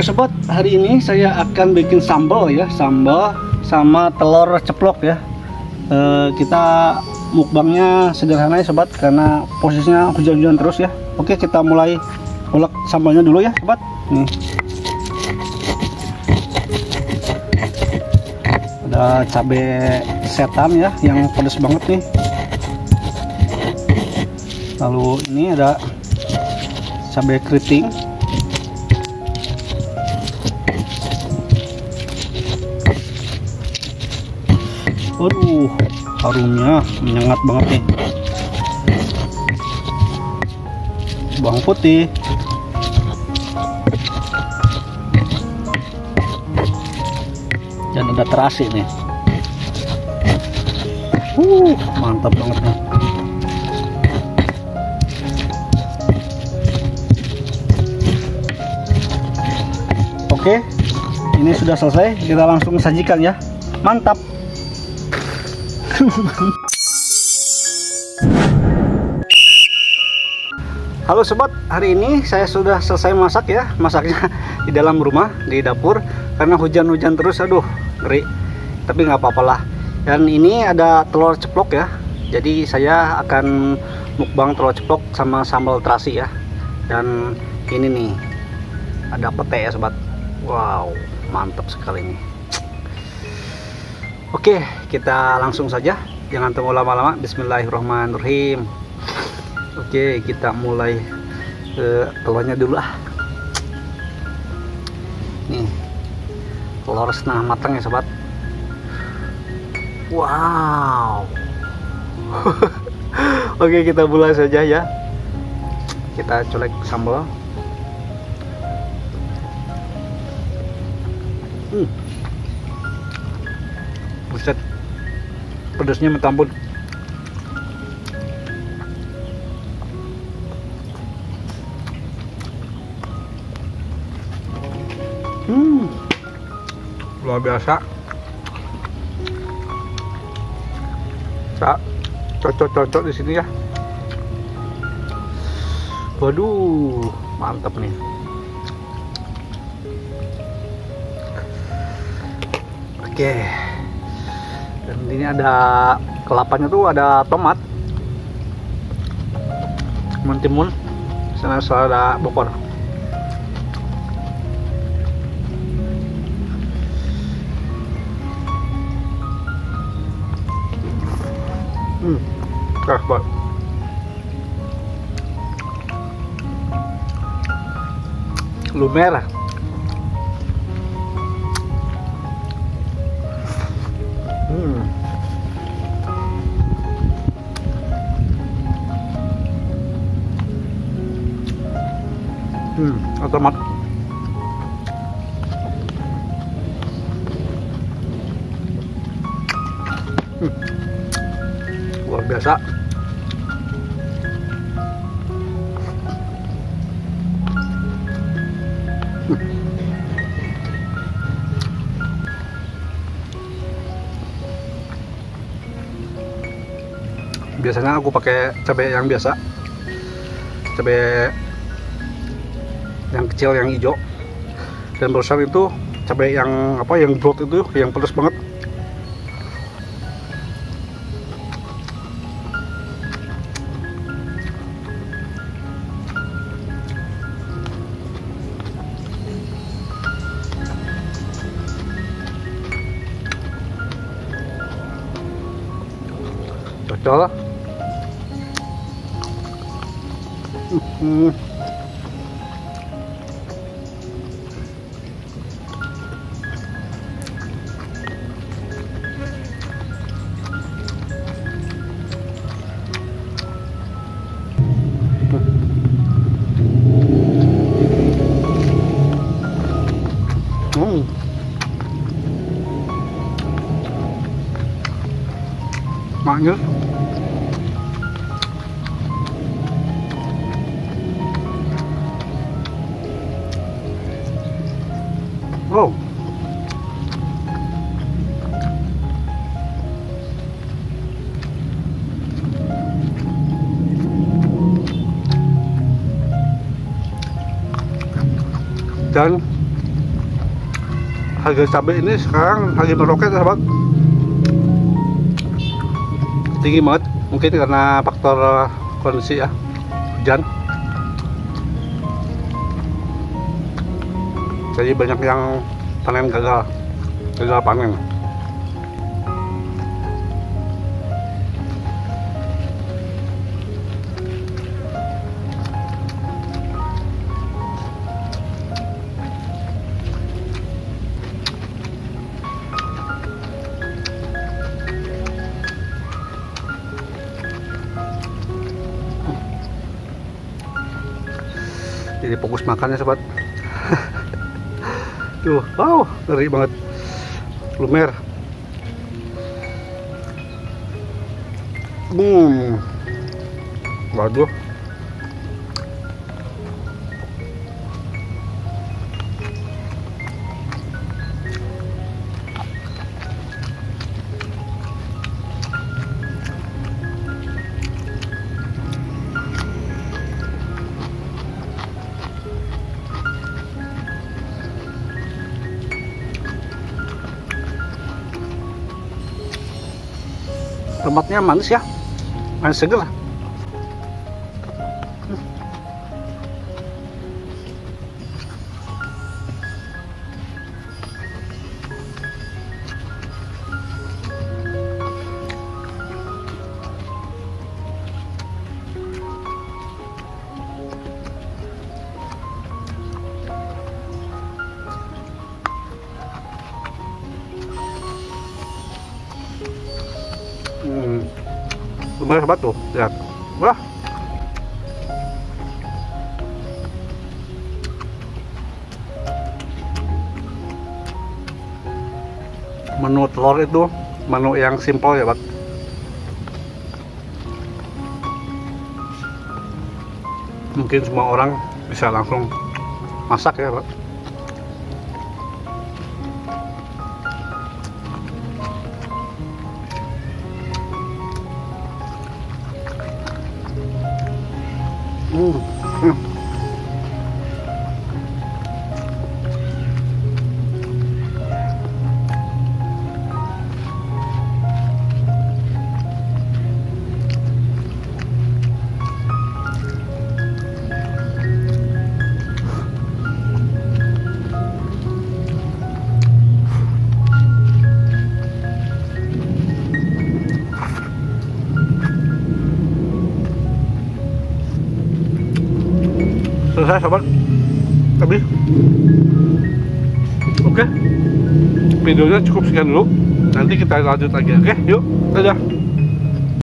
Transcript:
Oke sobat, hari ini saya akan bikin sambal ya, sambal sama telur ceplok ya. Kita mukbangnya sederhana ya sobat, karena posisinya hujan-hujan terus ya. Oke, kita mulai ulek sambalnya dulu ya sobat. Nih, ada cabai setan ya, yang pedas banget nih. Lalu ini ada cabai keriting. Aduh, harumnya menyengat banget nih. Bawang putih, dan ada terasi nih. Mantap banget nih. Oke, ini sudah selesai. Kita langsung sajikan ya. Mantap. Halo sobat, hari ini saya sudah selesai masak ya. Masaknya di dalam rumah, di dapur, karena hujan-hujan terus. Aduh, ngeri. Tapi nggak apa-apa lah. Dan ini ada telur ceplok ya. Jadi saya akan mukbang telur ceplok sama sambal terasi ya. Dan ini nih, ada pete ya sobat. Wow, mantap sekali nih. Oke, kita langsung saja, jangan tunggu lama-lama. Bismillahirrahmanirrahim. Oke, kita mulai ke telurnya dulu ah. Nih, telur setengah matang ya sobat. Wow. Oke, kita mulai saja ya. Kita colek sambal. Buset, pedasnya minta ampun. Luar biasa. Cocok-cocok di sini ya. Waduh, mantap nih. Oke. Dan ini ada kelapanya tuh, ada tomat, mentimun, sana ada bokor. Keras banget. Lumer. Tomat. Luar biasa. Biasanya aku pakai cabai yang biasa, cabai yang kecil yang hijau, dan barusan itu cabai yang apa, yang broad itu, yang pedas banget. Cocok. Maknya. Wow. Dan harga cabai ini sekarang lagi meroket sahabat, tinggi banget, mungkin karena faktor kondisi ya, hujan, jadi banyak yang panen gagal panen. Jadi fokus makannya sobat. Tuh, wow, ngeri banget, lumer. Waduh. Tempatnya manis ya, manis seger. Lumayan sobat tuh, lihat. Wah. Menu telur itu menu yang simpel ya, Bat. Mungkin semua orang bisa langsung masak ya, Bat. Selesai sobat, habis. Oke, videonya cukup sekian dulu, nanti kita lanjut lagi. Oke, yuk, dadah.